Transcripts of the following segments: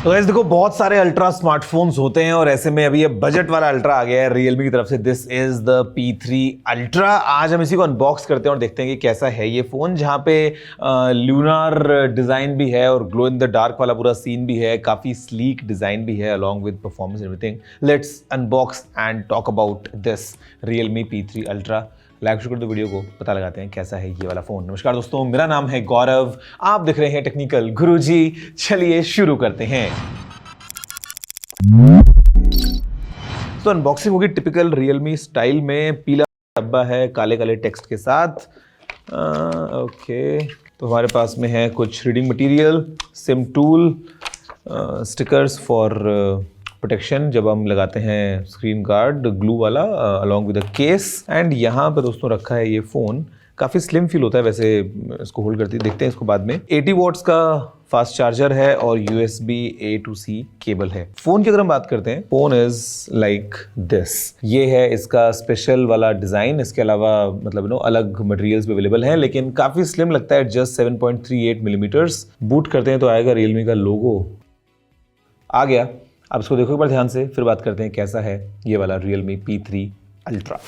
तो गाइस देखो, बहुत सारे अल्ट्रा स्मार्टफोन्स होते हैं और ऐसे में अभी ये बजट वाला अल्ट्रा आ गया है Realme की तरफ से। This is the P3 ultra. आज हम इसी को अनबॉक्स करते हैं और देखते हैं कि कैसा है ये फोन, जहाँ पे ल्यूनार डिजाइन भी है और ग्लो इन द डार्क वाला पूरा सीन भी है। काफी स्लीक डिजाइन भी है along with performance everything. Let's unbox and talk about this Realme P3 ultra. Like कर दो वीडियो को, पता लगाते हैं कैसा है ये वाला फोन। नमस्कार दोस्तों, मेरा नाम है गौरव, आप दिख रहे हैं टेक्निकल गुरुजी। चलिए शुरू करते हैं। तो अनबॉक्सिंग होगी टिपिकल Realme स्टाइल में। पीला डब्बा है काले काले टेक्स्ट के साथ। ओके, तो हमारे पास में है कुछ reading material, SIM tool, stickers for protection जब हम लगाते हैं स्क्रीन गार्ड, ग्लू वाला, along with a case. And यहाँ पे दोस्तों रखा है ये फ़ोन। काफ़ी स्लिम फील होता है वैसे इसको होल्ड करते, देखते हैं इसको बाद में। 80 वॉट्स का फास्ट चार्जर है और USB A to C cable है। फोन की अगर हम बात करते हैं, फोन इज लाइक दिस। ये है इसका स्पेशल वाला डिजाइन। इसके अलावा मतलब अलग मटेरियल्स भी अवेलेबल हैं, लेकिन काफ़ी स्लिम लगता है। Just 7.38 millimetres. बूट करते हैं तो आएगा Realme का लोगो आ गया। अब इसको देखो एक बार ध्यान से, फिर बात करते हैं कैसा है ये वाला Realme P3 अल्ट्रा।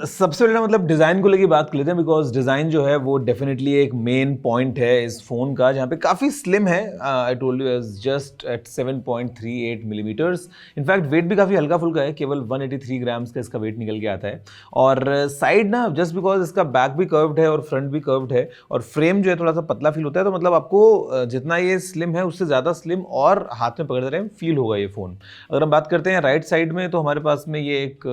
सबसे पहले मतलब डिज़ाइन को लेके बात कर लेते हैं, बिकॉज डिज़ाइन जो है वो डेफिनेटली एक मेन पॉइंट है इस फ़ोन का, जहाँ पे काफ़ी स्लिम है। I told you is just at 7.38 millimetres. In fact weight भी काफ़ी हल्का फुल्का है, केवल 183 ग्राम्स का इसका वेट निकल के आता है। और साइड ना, जस्ट बिकॉज इसका बैक भी कर्व्ड है और फ्रंट भी कर्व्ड है और फ्रेम जो है थोड़ा सा पतला फील होता है, तो मतलब आपको जितना ये स्लिम है उससे ज़्यादा स्लिम और हाथ में पकड़ते रहे फील होगा ये फ़ोन। अगर हम बात करते हैं राइट साइड में, तो हमारे पास में ये एक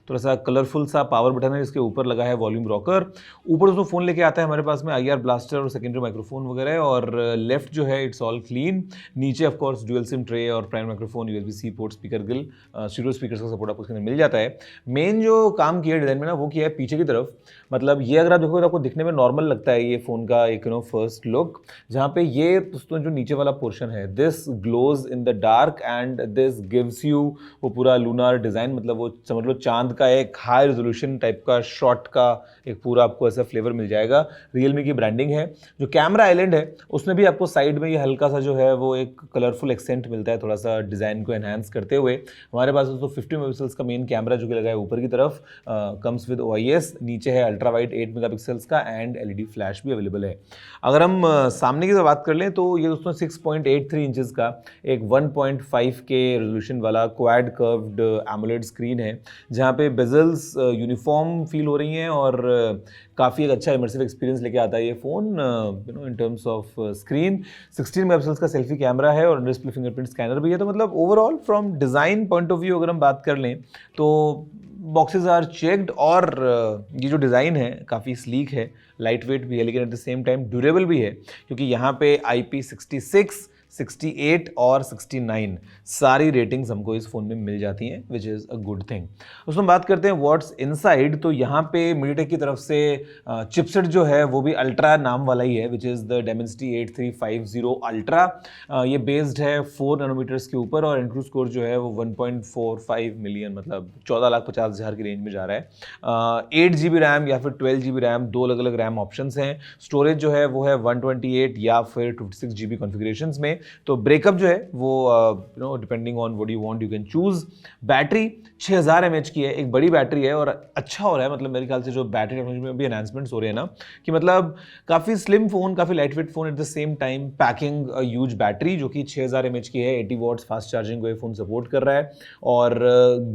थोड़ा सा कलरफुल सा पावर बटन है, इसके ऊपर लगा है वॉल्यूम रॉकर। ऊपर उसमें फ़ोन लेके आता है हमारे पास में IR ब्लास्टर और सेकेंडरी माइक्रोफोन वगैरह। और लेफ्ट जो है इट्स ऑल क्लीन। नीचे of course dual SIM tray और primary microphone, USB-C port, speaker grille, stereo speakers का सपोर्ट आपको उसके अंदर मिल जाता है। मेन जो काम किया डिज़ाइन में ना, वो किया है पीछे की तरफ। मतलब ये अगर आप देखोगे तो आपको दिखने में नॉर्मल लगता है ये फ़ोन का एक फर्स्ट लुक, जहाँ पे ये दोस्तों जो नीचे वाला पोर्शन है, this glows in the dark and this gives you वो पूरा लूनार डिज़ाइन। मतलब वो समझ लो चांद का एक हाई रेजोल्यूशन टाइप का शॉट का एक पूरा आपको ऐसा फ्लेवर मिल जाएगा। Realme की ब्रांडिंग है। जो कैमरा आइलैंड है उसमें भी आपको साइड में ये हल्का सा जो है वो एक कलरफुल एक्सेंट मिलता है, थोड़ा सा डिज़ाइन को एनहांस करते हुए। हमारे पास दोस्तों 50 मेगापिक्सल्स का मेन कैमरा जो कि लगा है ऊपर की तरफ, कम्स विद OIS। नीचे है अल्ट्रा वाइड 8 मेगापिक्सल्स का एंड LED फ्लैश भी अवेलेबल है। अगर हम सामने की बात कर लें तो ये दोस्तों 6.83 इंचेस का एक 1.5K रेजोल्यूशन वाला क्वाड कर्व्ड एमोलेड स्क्रीन है, जहाँ पे बेजल्स यूनिफॉर्म फील हो रही हैं और काफ़ी एक अच्छा इमर्सिव एक्सपीरियंस लेके आता है ये phone in terms of screen. 16 megapixels का सेल्फी कैमरा है और डिस्प्ले फिंगरप्रिंट स्कैनर भी है। तो मतलब overall from design point of view अगर हम बात कर लें तो बॉक्सेस आर चेक्ड। और ये जो डिज़ाइन है काफ़ी स्लीक है, लाइट वेट भी है, लेकिन at the same time durable भी है, क्योंकि यहाँ पे IP66, 68 और 69 सारी रेटिंग्स हमको इस फ़ोन में मिल जाती हैं, which is a good thing. उसमें बात करते हैं व्हाट्स इनसाइड, तो यहाँ पे MediaTek की तरफ से चिपसेट जो है वो भी अल्ट्रा नाम वाला ही है, which is the Dimensity 8350 ultra. ये बेस्ड है 4 नैनोमीटर्स के ऊपर और एंट्रू स्कोर जो है वो 1.45 मिलियन, मतलब 14,50,000 की रेंज में जा रहा है। 8 GB रैम या फिर 12 GB रैम, दो अलग अलग रैम ऑप्शंस हैं। स्टोरेज जो है वो है 128 या फिर 56 GB कॉन्फ़िगरेशंस में। तो ब्रेकअप जो है वो depending on what you want you can choose. Battery 6000 mAh की है, एक बड़ी बैटरी है और अच्छा हो रहा है। मतलब मेरे ख्याल से जो बैटरी टेक्नोलॉजी में भी एनहांसमेंट्स हो रहे हैं ना, कि मतलब काफ़ी स्लिम फ़ोन, काफ़ी light weight phone, at the same time packing huge battery जो कि 6000 mAh की है। 80 वॉट्स फास्ट चार्जिंग को ये फ़ोन सपोर्ट कर रहा है। और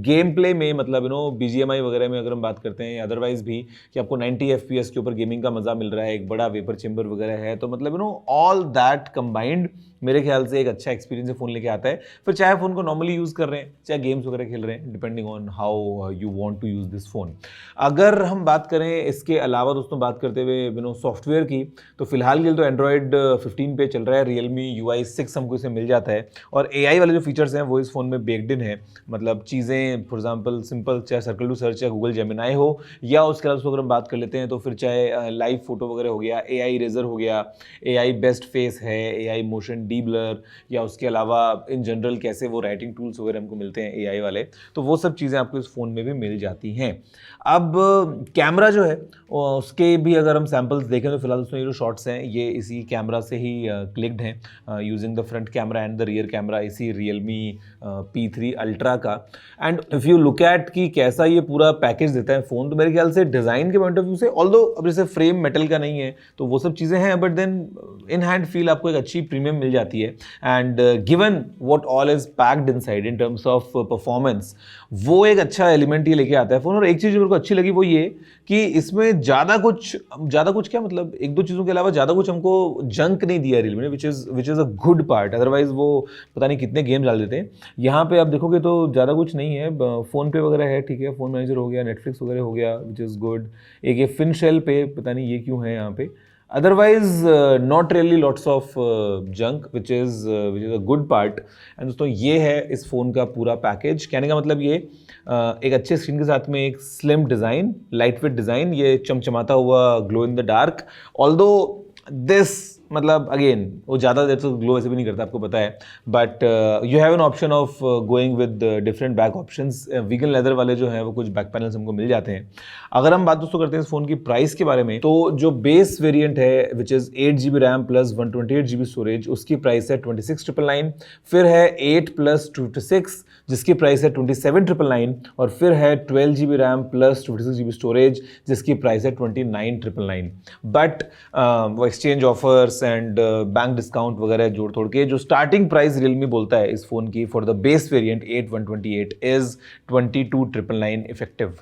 गेम प्ले में मतलब BGMI वगैरह में अगर हम बात करते हैं, अदरवाइज भी कि आपको 90 FPS के ऊपर गेमिंग का मजा मिल रहा है, एक बड़ा वेपर चेंबर वगैरह है, तो मतलब ऑल दैट कंबाइंड मेरे ख्याल से एक अच्छा एक्सपीरियंस फ़ोन लेके आता है। फिर चाहे फ़ोन को नॉर्मली यूज़ कर रहे हैं, चाहे गेम्स वगैरह खेल रहे हैं, depending on how you want to use this phone. अगर हम बात करें इसके अलावा दोस्तों, बात करते हुए सॉफ्टवेयर की, तो फिलहाल के लिए तो एंड्रॉयड 15 पे चल रहा है। रियलमी UI 6 हमको इसे मिल जाता है, और AI वाले जो फीचर्स हैं वो इस फ़ोन में बेक्ड इन है। मतलब चीज़ें फॉर एग्जांपल सिंपल, चाहे सर्कल टू सर्च या गूगल जेमिनाई हो, या उसके अलावा अगर हम बात कर लेते हैं तो फिर चाहे लाइव फोटो वगैरह हो गया, AI इरेजर हो गया, AI बेस्ट फेस है, AI मोशन डी ब्लर, या उसके अलावा इन जनरल कैसे वो राइटिंग टूल्स वगैरह हमको मिलते हैं AI वाले, तो वो सब चीज़ें आपको इस फ़ोन में भी मिल जाती हैं। अब कैमरा जो है उसके भी अगर हम सैम्पल्स देखें तो फिलहाल उसमें ये जो शॉट्स हैं ये इसी कैमरा से ही क्लिक्ड हैं, using the front camera and the rear camera इसी Realme P3 Ultra का। And if you look at कि कैसा ये पूरा पैकेज देता है फ़ोन, तो मेरे ख्याल से डिज़ाइन के पॉइंट ऑफ व्यू से, ऑल्दो अब जैसे फ्रेम मेटल का नहीं है तो वो सब चीज़ें हैं, but then in hand feel आपको एक अच्छी प्रीमियम मिल जाती है। And given what all is packed inside in terms of performance, वो एक अच्छा एलिमेंट ये लेके आता है फ़ोन। और एक चीज़ जो मेरे को अच्छी लगी वो ये कि इसमें ज़्यादा कुछ क्या मतलब एक दो चीज़ों के अलावा ज़्यादा कुछ हमको जंक नहीं दिया रियलमी ने, which is a good part. Otherwise वो पता नहीं कितने गेम डाल देते हैं। यहाँ पे आप देखोगे तो ज़्यादा कुछ नहीं है, फ़ोन पे वगैरह है, ठीक है, फ़ोन मैनेजर हो गया, नेटफ्लिक्स वगैरह हो गया, विच इज़ गुड। एक ये फिन शेल पे पता नहीं ये क्यों है यहाँ पे। Otherwise not really lots of junk, which is a good part. And दोस्तों ये है इस फ़ोन का पूरा पैकेज। कहने का मतलब ये एक अच्छे स्क्रीन के साथ में एक slim design, light weight design, ये चमचमाता हुआ glow in the dark. Although this मतलब अगेन वो ज़्यादा देर तो ग्लो ऐसे भी नहीं करता, आपको पता है, but you have an option of going with different back options. Vegan leather वाले जो हैं वो कुछ बैक पैनल्स हमको मिल जाते हैं। अगर हम बात दोस्तों करते हैं इस फ़ोन की प्राइस के बारे में, तो जो बेस वेरिएंट है which is 8GB RAM plus 128GB storage, उसकी प्राइस है 26,999। फिर है 8 प्लस 256 जिसकी प्राइस है 27,999, और फिर है 12GB RAM plus 256GB storage जिसकी प्राइस है 29,999। बट वो exchange offers and bank discount वगैरह जोड़ तोड़ के जो स्टार्टिंग प्राइस रियलमी बोलता है इस फोन की for the base variant 8128 is 22,999 effective.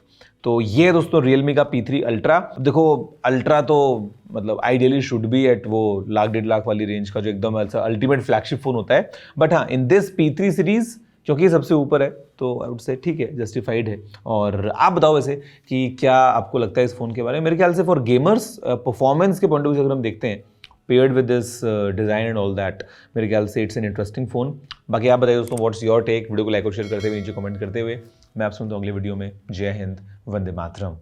तो ये दोस्तों Realme का P3 Ultra। देखो अल्ट्रा तो मतलब आइडियली शुड बी एट वो लाख 1.5 लाख वाली रेंज का जो एकदम अल्टीमेट फ्लैगशिप फोन होता है, बट हाँ इन दिस P3 सीरीज क्योंकि ये सबसे ऊपर है तो आई वुड से ठीक है, जस्टिफाइड है। और आप बताओ वैसे कि क्या आपको लगता है इस फोन के बारे में। मेरे ख्याल से फॉर गेमर्स परफॉर्मेंस के पॉइंट ऑफ व्यू से अगर हम देखते हैं paired with this design and all that, मेरे ख्याल से इट्स एन इंटरेस्टिंग फोन। बाकी आप बताइए दोस्तों व्हाट्स योर टेक। वीडियो को लाइक और शेयर करते हुए नीचे कमेंट करते हुए मैं आपसे मिलता हूं अगले वीडियो में। जय हिंद, वंदे मातरम।